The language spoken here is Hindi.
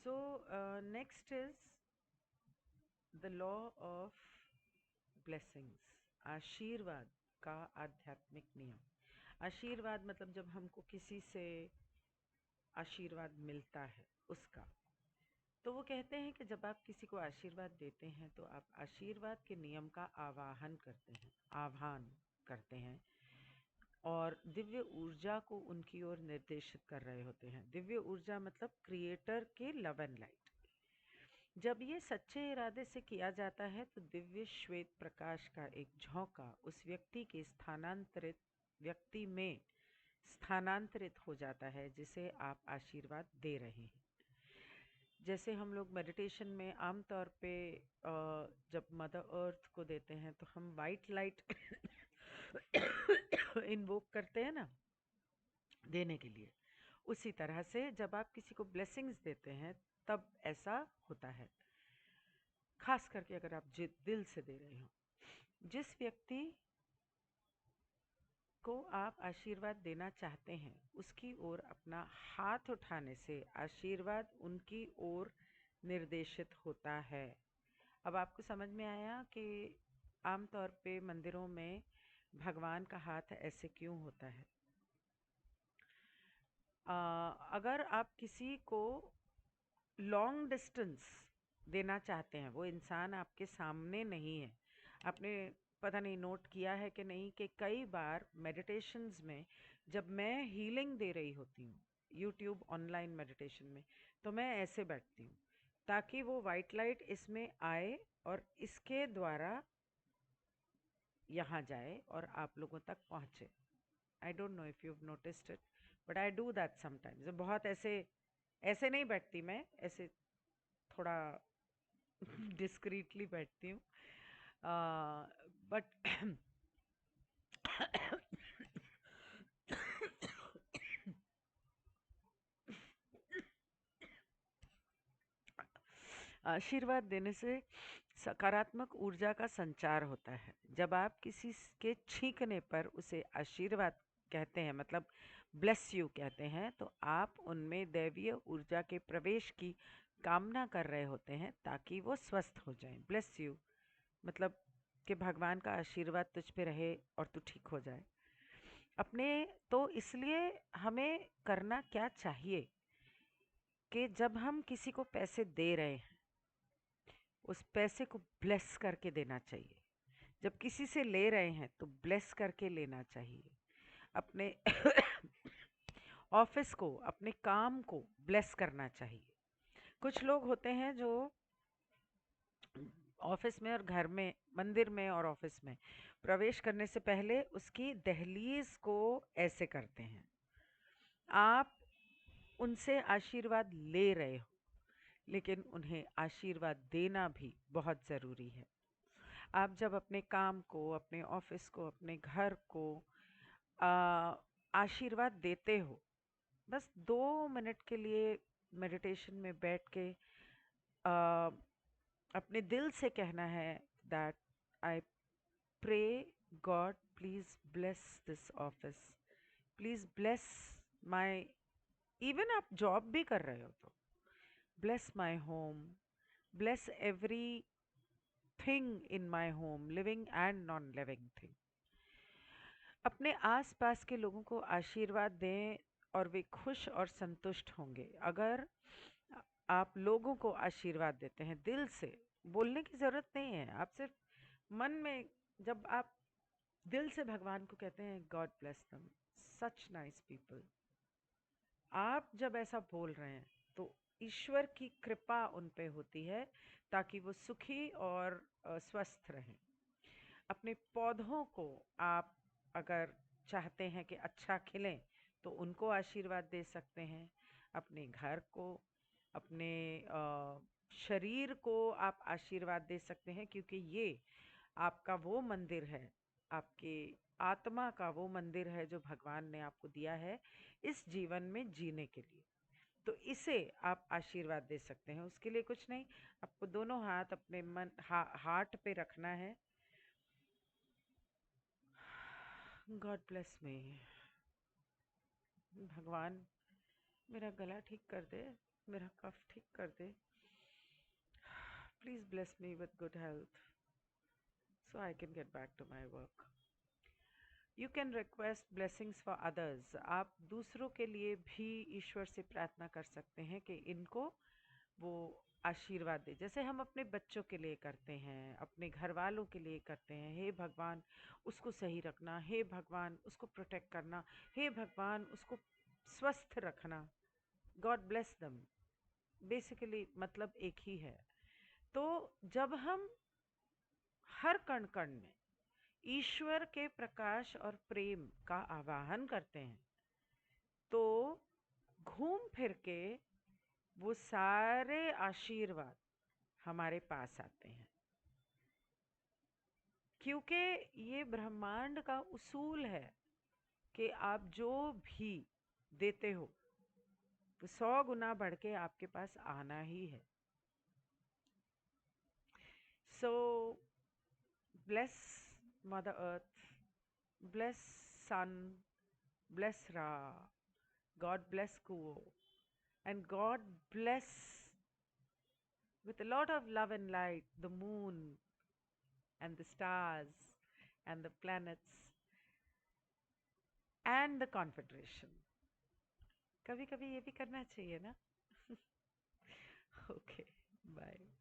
So, next is the law of blessings. आशीर्वाद का आध्यात्मिक नियम। आशीर्वाद मतलब जब हमको किसी से आशीर्वाद मिलता है उसका। तो वो कहते हैं कि जब आप किसी को आशीर्वाद देते हैं तो आप आशीर्वाद के नियम का आवाहन करते हैं, आह्वान करते हैं और दिव्य ऊर्जा को उनकी ओर निर्देशित कर रहे होते हैं। दिव्य ऊर्जा मतलब क्रिएटर के लव एंड लाइट। जब ये सच्चे इरादे से किया जाता है तो दिव्य श्वेत प्रकाश का एक झोंका उस व्यक्ति के व्यक्ति में स्थानांतरित हो जाता है जिसे आप आशीर्वाद दे रहे हैं। जैसे हम लोग मेडिटेशन में आमतौर पे जब मदर अर्थ को देते हैं तो हम वाइट लाइट इन्वोक करते हैं ना, देने के लिए। उसी तरह से जब आप किसी को ब्लेसिंग्स देते हैं तब ऐसा होता है, खास करके अगर आप दिल से दे रहे हो। जिस व्यक्ति को आप आशीर्वाद देना चाहते हैं उसकी ओर अपना हाथ उठाने से आशीर्वाद उनकी ओर निर्देशित होता है। अब आपको समझ में आया कि आमतौर पे मंदिरों में भगवान का हाथ ऐसे क्यों होता है। अगर आप किसी को लॉन्ग डिस्टेंस देना चाहते हैं, वो इंसान आपके सामने नहीं है। आपने पता नहीं नोट किया है कि नहीं कि कई बार मेडिटेशंस में जब मैं हीलिंग दे रही होती हूँ यूट्यूब ऑनलाइन मेडिटेशन में, तो मैं ऐसे बैठती हूँ ताकि वो वाइट लाइट इसमें आए और इसके द्वारा यहाँ जाए और आप लोगों तक पहुँचे। I don't know if you have noticed it, but I do that sometimes. बहुत ऐसे ऐसे नहीं बैठती मैं, ऐसे थोड़ा डिस्क्रीटली बैठती हूँ। बट आशीर्वाद देने से सकारात्मक ऊर्जा का संचार होता है। जब आप किसी के छींकने पर उसे आशीर्वाद कहते हैं, मतलब ब्लेस यू कहते हैं, तो आप उनमें दैवीय ऊर्जा के प्रवेश की कामना कर रहे होते हैं ताकि वो स्वस्थ हो जाएं। ब्लेस यू मतलब कि भगवान का आशीर्वाद तुझ पे रहे और तू ठीक हो जाए। अपने तो इसलिए हमें करना क्या चाहिए कि जब हम किसी को पैसे दे रहे हैं उस पैसे को ब्लेस करके देना चाहिए। जब किसी से ले रहे हैं तो ब्लेस करके लेना चाहिए। अपने ऑफिस को, अपने काम को ब्लेस करना चाहिए। कुछ लोग होते हैं जो ऑफिस में और घर में, मंदिर में और ऑफिस में प्रवेश करने से पहले उसकी दहलीज को ऐसे करते हैं। आप उनसे आशीर्वाद ले रहे हो, लेकिन उन्हें आशीर्वाद देना भी बहुत ज़रूरी है। आप जब अपने काम को, अपने ऑफिस को, अपने घर को आ, आशीर्वाद देते हो, बस 2 मिनट के लिए मेडिटेशन में बैठ के आ, अपने दिल से कहना है that I pray God please bless this office, please bless my, even आप जॉब भी कर रहे हो तो bless my home, bless everything in my home, living and non living thing. अपने आसपास के लोगों को आशीर्वाद दें और वे खुश और संतुष्ट होंगे। अगर आप लोगों को आशीर्वाद देते हैं दिल से, बोलने की ज़रूरत नहीं है, आप सिर्फ मन में, जब आप दिल से भगवान को कहते हैं गॉड ब्लेस दम, सच नाइस पीपल, आप जब ऐसा बोल रहे हैं तो ईश्वर की कृपा उन पे होती है ताकि वो सुखी और स्वस्थ रहें। अपने पौधों को आप अगर चाहते हैं कि अच्छा खिलें तो उनको आशीर्वाद दे सकते हैं। अपने घर को, अपने शरीर को आप आशीर्वाद दे सकते हैं, क्योंकि ये आपका वो मंदिर है, आपके आत्मा का वो मंदिर है जो भगवान ने आपको दिया है इस जीवन में जीने के लिए। तो इसे आप आशीर्वाद दे सकते हैं। उसके लिए कुछ नहीं, आपको दोनों हाथ अपने हार्ट पे रखना है। गॉड ब्लेस मी, भगवान मेरा गला ठीक कर दे, मेरा कफ ठीक कर दे. Please bless me with good health so I can get back to my work. You can request blessings for others. आप दूसरों के लिए भी ईश्वर से प्रार्थना कर सकते हैं कि इनको वो आशीर्वाद दे, जैसे हम अपने बच्चों के लिए करते हैं, अपने घर वालों के लिए करते हैं. हे भगवान उसको सही रखना, हे भगवान उसको प्रोटेक्ट करना, हे भगवान उसको स्वस्थ रखना. गॉड ब्लेस दम. बेसिकली मतलब एक ही है. तो जब हम हर कण कण में ईश्वर के प्रकाश और प्रेम का आवाहन करते हैं, तो घूम फिर के वो सारे आशीर्वाद हमारे पास आते हैं. क्योंकि ये ब्रह्मांड का उसूल है कि आप जो भी देते हो वो 100 गुना बढ़ के आपके पास आना ही है. सो bless Mother Earth, bless Sun, bless Ra, God bless Kuo, and God bless with a lot of love and light the moon and the stars and the planets and the confederation. कभी कभी ये भी करना चाहिए ना. Okay, bye.